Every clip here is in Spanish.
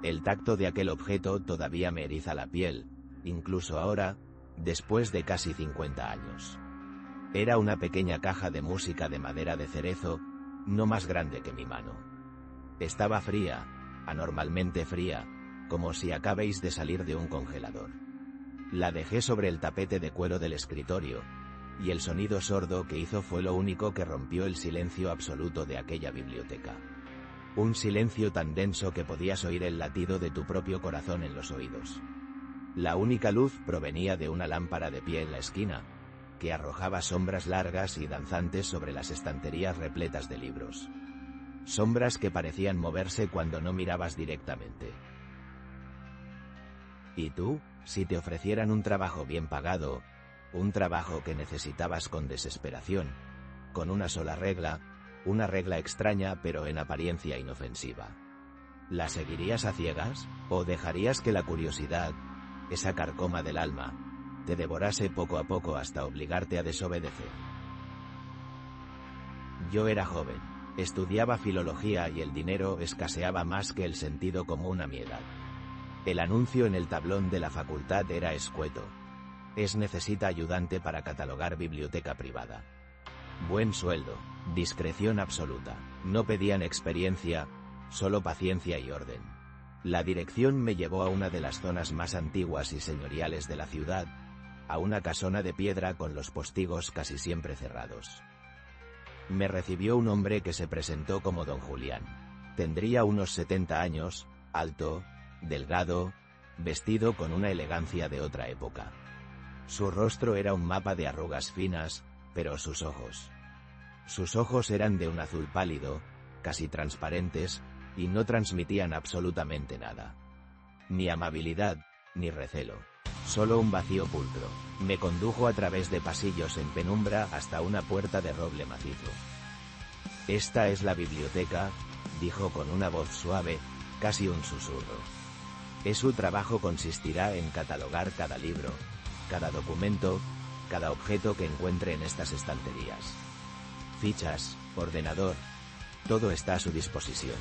El tacto de aquel objeto todavía me eriza la piel, incluso ahora, después de casi 50 años. Era una pequeña caja de música de madera de cerezo, no más grande que mi mano. Estaba fría, anormalmente fría, como si acabéis de salir de un congelador. La dejé sobre el tapete de cuero del escritorio, y el sonido sordo que hizo fue lo único que rompió el silencio absoluto de aquella biblioteca. Un silencio tan denso que podías oír el latido de tu propio corazón en los oídos. La única luz provenía de una lámpara de pie en la esquina, que arrojaba sombras largas y danzantes sobre las estanterías repletas de libros. Sombras que parecían moverse cuando no mirabas directamente. ¿Y tú? Si te ofrecieran un trabajo bien pagado, un trabajo que necesitabas con desesperación, con una sola regla, una regla extraña pero en apariencia inofensiva, ¿la seguirías a ciegas, o dejarías que la curiosidad, esa carcoma del alma, te devorase poco a poco hasta obligarte a desobedecer? Yo era joven, estudiaba filología y el dinero escaseaba más que el sentido común a mi edad. El anuncio en el tablón de la facultad era escueto. Necesita ayudante para catalogar biblioteca privada. Buen sueldo, discreción absoluta. No pedían experiencia, solo paciencia y orden. La dirección me llevó a una de las zonas más antiguas y señoriales de la ciudad, a una casona de piedra con los postigos casi siempre cerrados. Me recibió un hombre que se presentó como don Julián. Tendría unos 70 años, alto, delgado, vestido con una elegancia de otra época. Su rostro era un mapa de arrugas finas, pero sus ojos eran de un azul pálido, casi transparentes, y no transmitían absolutamente nada. Ni amabilidad, ni recelo. Solo un vacío pulcro. Me condujo a través de pasillos en penumbra hasta una puerta de roble macizo. «Esta es la biblioteca», dijo con una voz suave, casi un susurro. Su trabajo consistirá en catalogar cada libro, cada documento, cada objeto que encuentre en estas estanterías. Fichas, ordenador, todo está a su disposición.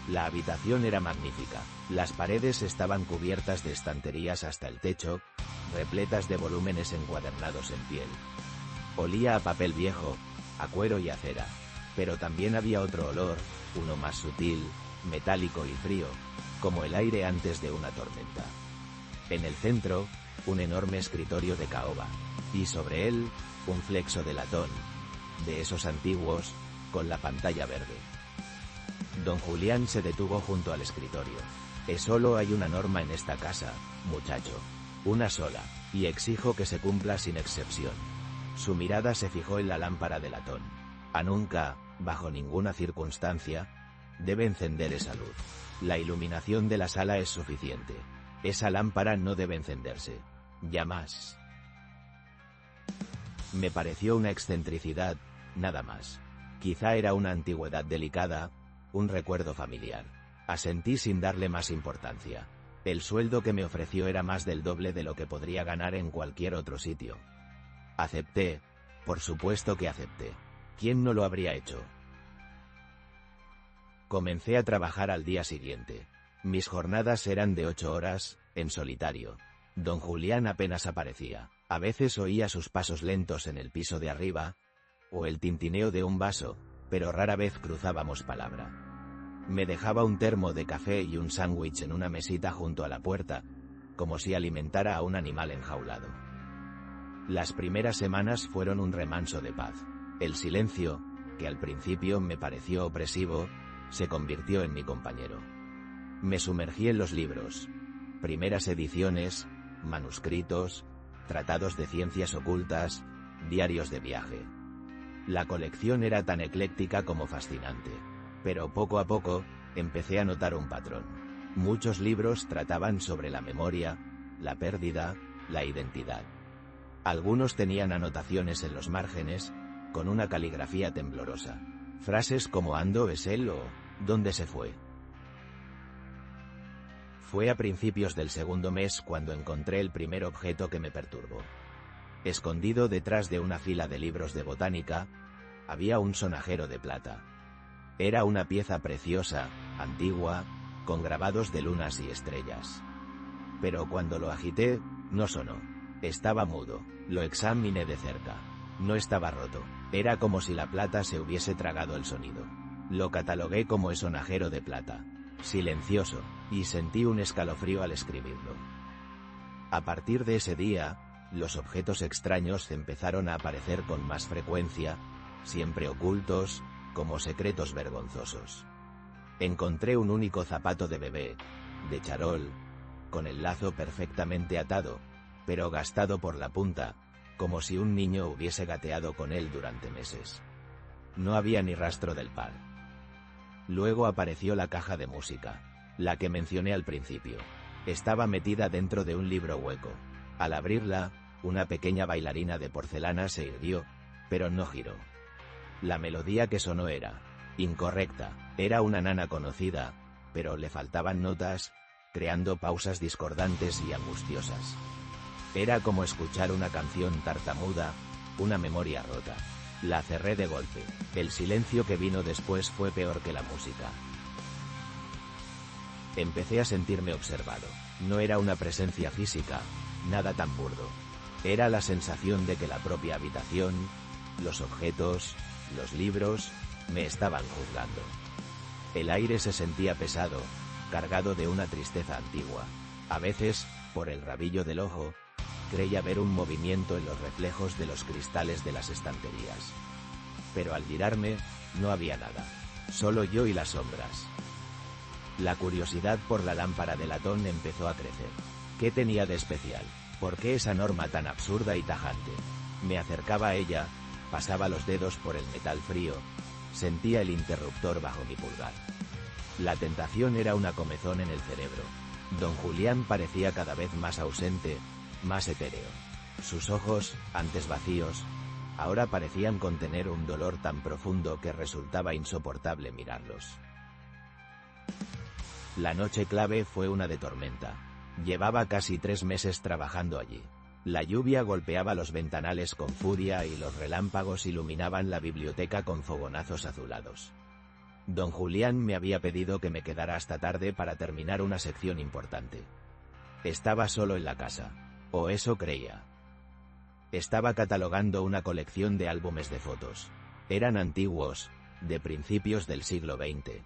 La habitación era magnífica. Las paredes estaban cubiertas de estanterías hasta el techo, repletas de volúmenes encuadernados en piel. Olía a papel viejo, a cuero y a cera, pero también había otro olor, uno más sutil, metálico y frío, como el aire antes de una tormenta. En el centro, un enorme escritorio de caoba, y sobre él, un flexo de latón, de esos antiguos, con la pantalla verde. Don Julián se detuvo junto al escritorio. Solo hay una norma en esta casa, muchacho. Una sola, y exijo que se cumpla sin excepción. Su mirada se fijó en la lámpara de latón. Nunca, bajo ninguna circunstancia, debe encender esa luz. La iluminación de la sala es suficiente. Esa lámpara no debe encenderse. Ya más. Me pareció una excentricidad, nada más. Quizá era una antigüedad delicada, un recuerdo familiar. Asentí sin darle más importancia. El sueldo que me ofreció era más del doble de lo que podría ganar en cualquier otro sitio. Acepté, por supuesto que acepté. ¿Quién no lo habría hecho? Comencé a trabajar al día siguiente. Mis jornadas eran de 8 horas, en solitario. Don Julián apenas aparecía. A veces oía sus pasos lentos en el piso de arriba, o el tintineo de un vaso, pero rara vez cruzábamos palabra. Me dejaba un termo de café y un sándwich en una mesita junto a la puerta, como si alimentara a un animal enjaulado. Las primeras semanas fueron un remanso de paz. El silencio, que al principio me pareció opresivo, se convirtió en mi compañero. Me sumergí en los libros, primeras ediciones, manuscritos, tratados de ciencias ocultas, diarios de viaje. La colección era tan ecléctica como fascinante, pero poco a poco, empecé a notar un patrón. Muchos libros trataban sobre la memoria, la pérdida, la identidad. Algunos tenían anotaciones en los márgenes, con una caligrafía temblorosa. Frases como «¿Ando es él?» o «¿Dónde se fue?». Fue a principios del segundo mes cuando encontré el primer objeto que me perturbó. Escondido detrás de una fila de libros de botánica, había un sonajero de plata. Era una pieza preciosa, antigua, con grabados de lunas y estrellas. Pero cuando lo agité, no sonó. Estaba mudo. Lo examiné de cerca. No estaba roto. Era como si la plata se hubiese tragado el sonido. Lo catalogué como esonajero de plata. Silencioso, y sentí un escalofrío al escribirlo. A partir de ese día, los objetos extraños empezaron a aparecer con más frecuencia, siempre ocultos, como secretos vergonzosos. Encontré un único zapato de bebé, de charol, con el lazo perfectamente atado, pero gastado por la punta, como si un niño hubiese gateado con él durante meses. No había ni rastro del par. Luego apareció la caja de música, la que mencioné al principio. Estaba metida dentro de un libro hueco. Al abrirla, una pequeña bailarina de porcelana se irguió, pero no giró. La melodía que sonó era incorrecta. Era una nana conocida, pero le faltaban notas, creando pausas discordantes y angustiosas. Era como escuchar una canción tartamuda, una memoria rota. La cerré de golpe. El silencio que vino después fue peor que la música. Empecé a sentirme observado. No era una presencia física, nada tan burdo. Era la sensación de que la propia habitación, los objetos, los libros, me estaban juzgando. El aire se sentía pesado, cargado de una tristeza antigua. A veces, por el rabillo del ojo, creía ver un movimiento en los reflejos de los cristales de las estanterías. Pero al girarme, no había nada. Solo yo y las sombras. La curiosidad por la lámpara de latón empezó a crecer. ¿Qué tenía de especial? ¿Por qué esa norma tan absurda y tajante? Me acercaba a ella, pasaba los dedos por el metal frío, sentía el interruptor bajo mi pulgar. La tentación era una comezón en el cerebro. Don Julián parecía cada vez más ausente, más etéreo. Sus ojos, antes vacíos, ahora parecían contener un dolor tan profundo que resultaba insoportable mirarlos. La noche clave fue una de tormenta. Llevaba casi 3 meses trabajando allí. La lluvia golpeaba los ventanales con furia y los relámpagos iluminaban la biblioteca con fogonazos azulados. Don Julián me había pedido que me quedara hasta tarde para terminar una sección importante. Estaba solo en la casa. O eso creía. Estaba catalogando una colección de álbumes de fotos. Eran antiguos, de principios del siglo XX.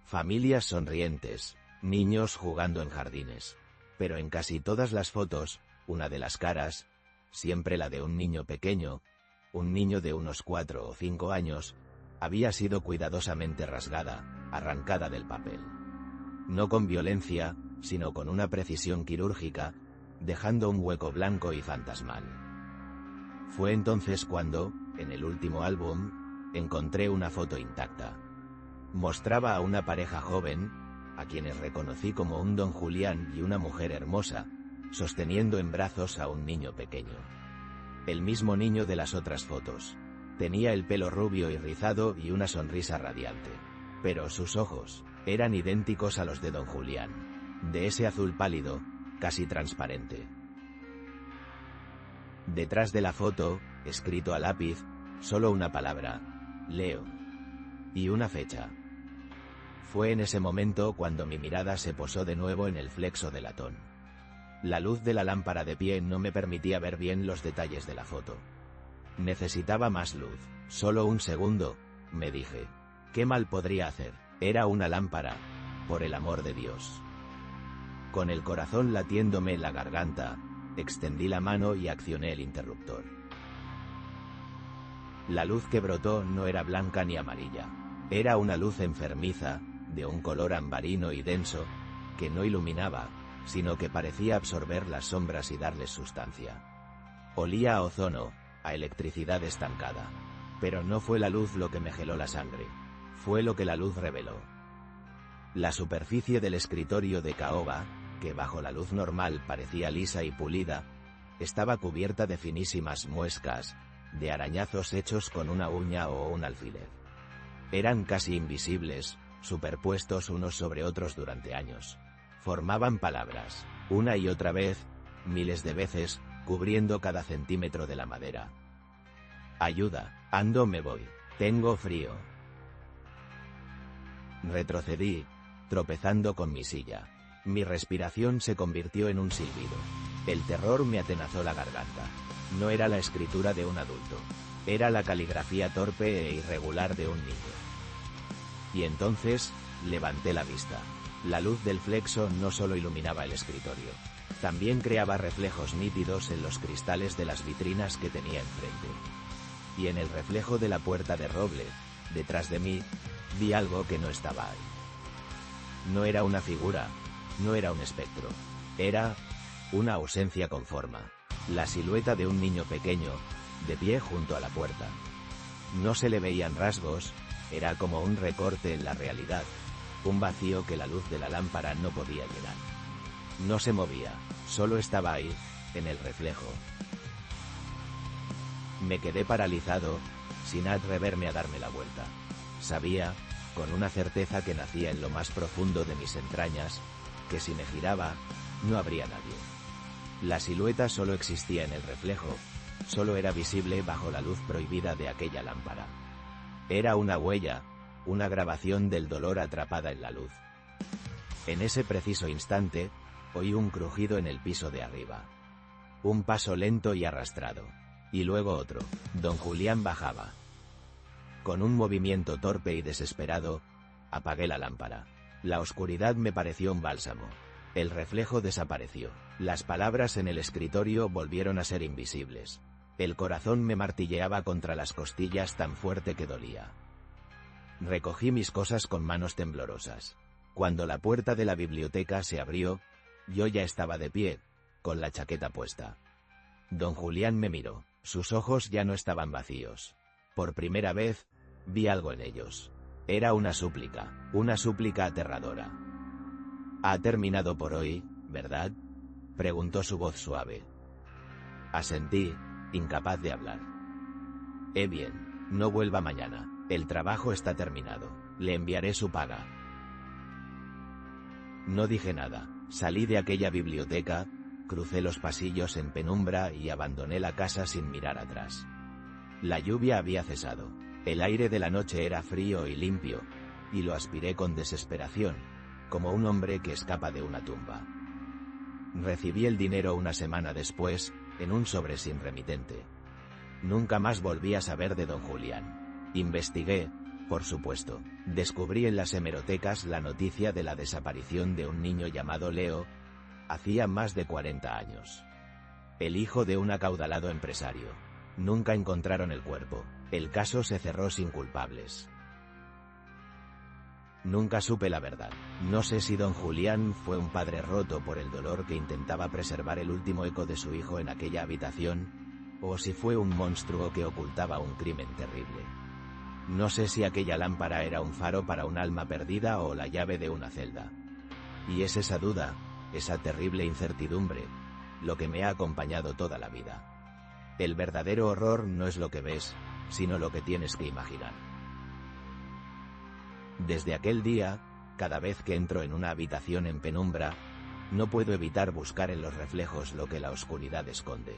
Familias sonrientes, niños jugando en jardines. Pero en casi todas las fotos, una de las caras, siempre la de un niño pequeño, un niño de unos 4 o 5 años, había sido cuidadosamente rasgada, arrancada del papel. No con violencia, sino con una precisión quirúrgica, dejando un hueco blanco y fantasmal. Fue entonces cuando, en el último álbum, encontré una foto intacta. Mostraba a una pareja joven, a quienes reconocí como un don Julián y una mujer hermosa, sosteniendo en brazos a un niño pequeño. El mismo niño de las otras fotos. Tenía el pelo rubio y rizado y una sonrisa radiante. Pero sus ojos eran idénticos a los de don Julián, de ese azul pálido, casi transparente. Detrás de la foto, escrito a lápiz, solo una palabra: Leo. Y una fecha. Fue en ese momento cuando mi mirada se posó de nuevo en el flexo de latón. La luz de la lámpara de pie no me permitía ver bien los detalles de la foto. Necesitaba más luz. Solo un segundo, me dije. ¿Qué mal podría hacer? Era una lámpara, por el amor de Dios. Con el corazón latiéndome en la garganta, extendí la mano y accioné el interruptor. La luz que brotó no era blanca ni amarilla. Era una luz enfermiza, de un color ambarino y denso, que no iluminaba, sino que parecía absorber las sombras y darles sustancia. Olía a ozono, a electricidad estancada. Pero no fue la luz lo que me geló la sangre. Fue lo que la luz reveló. La superficie del escritorio de caoba, que bajo la luz normal parecía lisa y pulida, estaba cubierta de finísimas muescas, de arañazos hechos con una uña o un alfiler. Eran casi invisibles, superpuestos unos sobre otros durante años. Formaban palabras, una y otra vez, miles de veces, cubriendo cada centímetro de la madera. Ayuda, ando, me voy, tengo frío. Retrocedí, tropezando con mi silla. Mi respiración se convirtió en un silbido. El terror me atenazó la garganta. No era la escritura de un adulto. Era la caligrafía torpe e irregular de un niño. Y entonces, levanté la vista. La luz del flexo no solo iluminaba el escritorio. También creaba reflejos nítidos en los cristales de las vitrinas que tenía enfrente. Y en el reflejo de la puerta de roble, detrás de mí, vi algo que no estaba ahí. No era una figura, no era un espectro. Era una ausencia con forma. La silueta de un niño pequeño, de pie junto a la puerta. No se le veían rasgos, era como un recorte en la realidad, un vacío que la luz de la lámpara no podía llenar. No se movía, solo estaba ahí, en el reflejo. Me quedé paralizado, sin atreverme a darme la vuelta. Sabía, con una certeza que nacía en lo más profundo de mis entrañas, que si me giraba, no habría nadie. La silueta solo existía en el reflejo, solo era visible bajo la luz prohibida de aquella lámpara. Era una huella, una grabación del dolor atrapada en la luz. En ese preciso instante, oí un crujido en el piso de arriba. Un paso lento y arrastrado. Y luego otro. Don Julián bajaba. Con un movimiento torpe y desesperado, apagué la lámpara. La oscuridad me pareció un bálsamo. El reflejo desapareció. Las palabras en el escritorio volvieron a ser invisibles. El corazón me martilleaba contra las costillas tan fuerte que dolía. Recogí mis cosas con manos temblorosas. Cuando la puerta de la biblioteca se abrió, yo ya estaba de pie, con la chaqueta puesta. Don Julián me miró. Sus ojos ya no estaban vacíos. Por primera vez, vi algo en ellos. Era una súplica aterradora. «Ha terminado por hoy, ¿verdad?», preguntó su voz suave. Asentí, incapaz de hablar. Bien, no vuelva mañana, el trabajo está terminado, le enviaré su paga». No dije nada, salí de aquella biblioteca, crucé los pasillos en penumbra y abandoné la casa sin mirar atrás. La lluvia había cesado, el aire de la noche era frío y limpio, y lo aspiré con desesperación, como un hombre que escapa de una tumba. Recibí el dinero una semana después, en un sobre sin remitente. Nunca más volví a saber de don Julián. Investigué, por supuesto. Descubrí en las hemerotecas la noticia de la desaparición de un niño llamado Leo, hacía más de 40 años. El hijo de un acaudalado empresario. Nunca encontraron el cuerpo. El caso se cerró sin culpables. Nunca supe la verdad. No sé si don Julián fue un padre roto por el dolor que intentaba preservar el último eco de su hijo en aquella habitación, o si fue un monstruo que ocultaba un crimen terrible. No sé si aquella lámpara era un faro para un alma perdida o la llave de una celda. Y es esa duda, esa terrible incertidumbre, lo que me ha acompañado toda la vida. El verdadero horror no es lo que ves, sino lo que tienes que imaginar. Desde aquel día, cada vez que entro en una habitación en penumbra, no puedo evitar buscar en los reflejos lo que la oscuridad esconde.